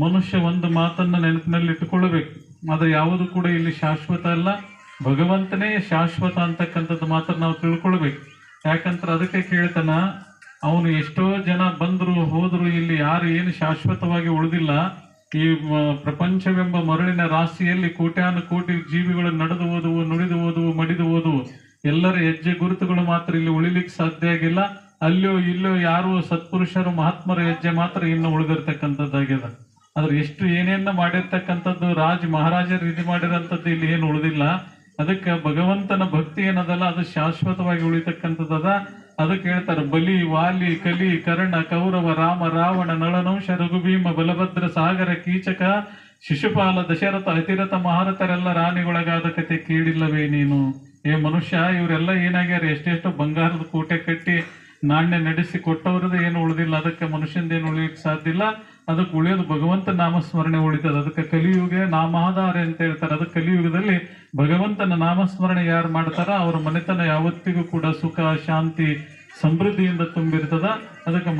ಮನುಷ್ಯ ಒಂದು ಮಾತನ್ನ ನೆನಪಿನಲ್ಲಿ ಇಟ್ಟುಕೊಳ್ಳಬೇಕು. ಅದು ಯಾವುದು ಕೂಡ ಇಲ್ಲಿ ಶಾಶ್ವತ ಅಲ್ಲ, ಭಗವಂತನೇ ಶಾಶ್ವತ ಅಂತಕ್ಕಂಥದ್ದು ಮಾತ್ರ ನಾವು ತಿಳ್ಕೊಳ್ಬೇಕು. ಯಾಕಂದ್ರೆ ಅದಕ್ಕೆ ಕೇಳ್ತಾನ, ಅವನು ಎಷ್ಟೋ ಜನ ಬಂದ್ರು ಹೋದ್ರು, ಇಲ್ಲಿ ಯಾರು ಏನು ಶಾಶ್ವತವಾಗಿ ಉಳಿದಿಲ್ಲ. ಈ ಪ್ರಪಂಚವೆಂಬ ಮರಳಿನ ರಾಶಿಯಲ್ಲಿ ಕೋಟ್ಯಾನು ಕೋಟಿ ಜೀವಿಗಳು ನಡೆದು ಓದುವು, ನುಡಿದು ಓದುವು, ಮಡಿದು ಓದುವು, ಎಲ್ಲರ ಹೆಜ್ಜೆ ಗುರುತುಗಳು ಮಾತ್ರ ಇಲ್ಲಿ ಉಳಿಲಿಕ್ಕೆ ಸಾಧ್ಯ ಆಗಿಲ್ಲ. ಅಲ್ಲೋ ಇಲ್ಲೋ ಯಾರು ಸತ್ಪುರುಷರು ಮಹಾತ್ಮರ ಹೆಜ್ಜೆ ಮಾತ್ರ ಇನ್ನು ಉಳಿದಿರ್ತಕ್ಕಂಥದ್ದಾಗ್ಯದ. ಆದ್ರೆ ಎಷ್ಟು ಏನೇನ ಮಾಡಿರ್ತಕ್ಕಂಥದ್ದು ಮಹಾರಾಜರು ಇದು ಮಾಡಿರೋಂಥದ್ದು ಇಲ್ಲಿ ಏನು ಉಳಿದಿಲ್ಲ. ಅದಕ್ಕೆ ಭಗವಂತನ ಭಕ್ತಿ ಏನದಲ್ಲ ಅದು ಶಾಶ್ವತವಾಗಿ ಉಳಿತಕ್ಕಂಥದ್ದದ. ಅದಕ್ಕೆ ಹೇಳ್ತಾರೆ, ಬಲಿ, ವಾಲಿ, ಕಲಿ, ಕರ್ಣ, ಕೌರವ, ರಾಮ, ರಾವಣ, ನಳನಂಶ, ರಘುಭೀಮ, ಬಲಭದ್ರ, ಸಾಗರ, ಕೀಚಕ, ಶಿಶುಪಾಲ, ದಶರಥ, ಅತಿರಥ, ಮಹಾರಥರೆಲ್ಲ ರಾಣಿಗೊಳಗಾದ ಕತೆ ಕೇಳಿಲ್ಲವೇ ನೀನು? ಏ ಮನುಷ್ಯ, ಇವರೆಲ್ಲ ಏನಾಗ್ಯಾರ, ಎಷ್ಟೆಷ್ಟು ಬಂಗಾರದ ಕೋಟೆ ಕಟ್ಟಿ ನಾಣ್ಯ ನಡೆಸಿ ಕೊಟ್ಟವ್ರದ್ದು ಏನು ಉಳಿದಿಲ್ಲ. ಅದಕ್ಕೆ ಮನುಷ್ಯಂದೇನು ಉಳಿಯಕ್ಕೆ ಸಾಧ್ಯ ಇಲ್ಲ. ಅದಕ್ಕೆ ಉಳಿಯೋದು ಭಗವಂತ ನಾಮಸ್ಮರಣೆ ಉಳಿತದ. ಅದಕ್ಕೆ ಕಲಿಯುಗ ನಾಮಾಧಾರೆ ಅಂತ ಹೇಳ್ತಾರೆ. ಅದಕ್ಕೆ ಕಲಿಯುಗದಲ್ಲಿ ಭಗವಂತನ ನಾಮಸ್ಮರಣೆ ಯಾರು ಮಾಡ್ತಾರ ಅವ್ರ ಮನೆತನ ಯಾವತ್ತಿಗೂ ಕೂಡ ಸುಖ, ಶಾಂತಿ, ಸಮೃದ್ಧಿಯಿಂದ ತುಂಬಿರ್ತದ. ಅದಕ್ಕೆ